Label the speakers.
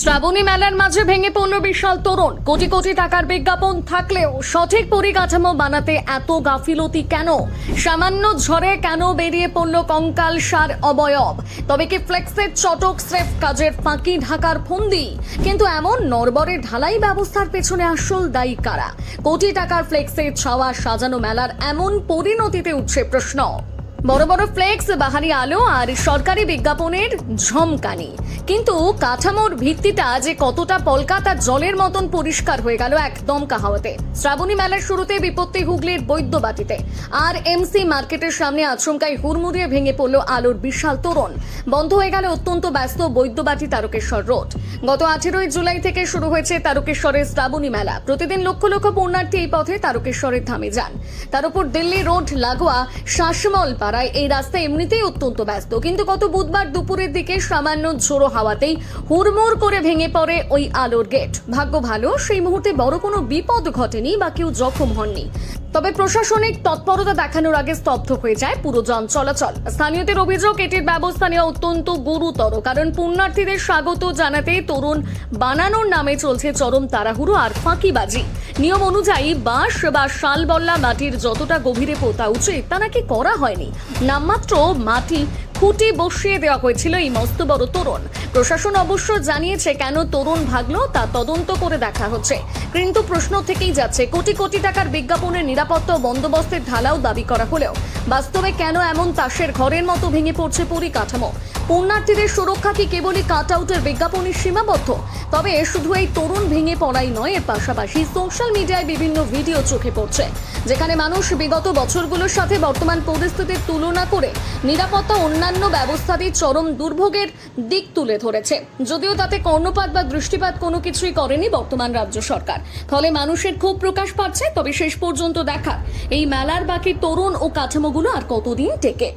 Speaker 1: শ্রাবণী মেলার মাঝে ভেঙে পড়ল বিশাল তোরণ। কোটি কোটি টাকার বিজ্ঞাপন থাকলেও সঠিক পরিকাঠামো বানাতে এত গাফিলতি কেন? সামান্য ঝড়ে কেন বেরিয়ে পড়ল কঙ্কাল সার অবয়ব? তবে কি ফ্লেক্সের চটক স্রেফ কাজের ফাঁকি ঢাকার ফন্দি? কিন্তু এমন নড়বড়ে ঢালাই ব্যবস্থার পেছনে আসল দায়ী কারা? কোটি টাকার ফ্লেক্সের ছাওয়া সাজানো মেলার এমন পরিণতিতে উঠছে প্রশ্ন। বড় বড় ফ্লেক্স, বাহারি আলো আর সরকারি বিজ্ঞাপনের ঝমকানি, কিন্তু কাঠামোর ভিত্তিটা যে কতটা পলকা তা জলের মতন পরিষ্কার হয়ে গেল একদম কাহাওয়াতে। শ্রাবণী মেলার শুরুতে বিপত্তি হুগলির বৈদ্যবাটিতে। আর এমসি মার্কেটের সামনে আচমকায় হুড়মুড়িয়ে ভেঙে পড়ল আলোর বিশাল তোরণ। বন্ধ হয়ে গেল অত্যন্ত ব্যস্ত বৈদ্যবাটি তারকেশ্বর রোড। গত 18 জুলাই থেকে শুরু হয়েছে তারকেশ্বরের শ্রাবণী মেলা। প্রতিদিন লক্ষ লক্ষ পুণ্যার্থী এই পথে তারকেশ্বরের ধামে যান। তার উপর দিল্লি রোড লাগোয়া শাসমল পাড়ায় এই রাস্তা এমনিতেই অত্যন্ত ব্যস্ত, কিন্তু গত বুধবার দুপুরের দিকে সামান্য ঝোড়ো হাওয়াতেই হুড়মুড় করে ভেঙে পড়ে ওই আলোর গেট। ভাগ্য ভালো, সেই মুহূর্তে বড় কোনো বিপদ ঘটেনি বা কেউ জখম হননি। তবে প্রশাসনিক তৎপরতা দেখানোর আগে স্তব্ধ হয়ে যায় পুরো যান চলাচল। স্থানীয়দের অভিযোগ, এটির ব্যবস্থা নেওয়া অত্যন্ত গুরুতর, কারণ পুণ্যার্থীদের স্বাগত জানাতে তরুণ বানানোর নামে চলছে চরম তাড়াহুড়ো আর ফাঁকিবাজি। নিয়ম অনুযায়ী বাঁশ বা শাল বল্লা মাটির যতটা গভীরে পোতা উচিত তা নাকি করা হয়নি। নামমাত্র মাটি খুঁটি বসিয়ে দেওয়া হয়েছিল এই মস্ত বড় তোরণ। প্রশাসন অবশ্য জানিয়েছে কেন তোরণ ভাগলো তা তদন্ত করে দেখা হচ্ছে, কিন্তু প্রশ্ন থেকেই যাচ্ছে। কোটি কোটি টাকার বিজ্ঞাপনের নিরাপত্তা ও বন্দোবস্তের ঢালাও দাবি করা হলেও বাস্তবে কেন এমন তাসের ঘরের মতো ভেঙে পড়ছে পরিকাঠামো? পুণ্যার্থীদের সুরক্ষা কি কেবলই কাট আউটের বিজ্ঞাপনে সীমাবদ্ধ? তবে শুধু এই তরুণ ভেঙে পড়াই নয়, এর পাশাপাশি সোশ্যাল মিডিয়ায় বিভিন্ন ভিডিও চোখে পড়ছে, যেখানে মানুষ বিগত বছরগুলোর সাথে বর্তমান পরিস্থিতির তুলনা করে নিরাপত্তা অন্যান্য ব্যবস্থাতে চরম দুর্ভোগের দিক তুলে ধরেছে। যদিও তাতে কর্ণপাত বা দৃষ্টিপাত কোনো কিছুই করেনি বর্তমান রাজ্য সরকার। ফলে মানুষের ক্ষোভ প্রকাশ পাচ্ছে। তবে শেষ পর্যন্ত দেখা এই মেলার বাকি তরুণ ও কাঠামোগুলো আর কতদিন টেকে।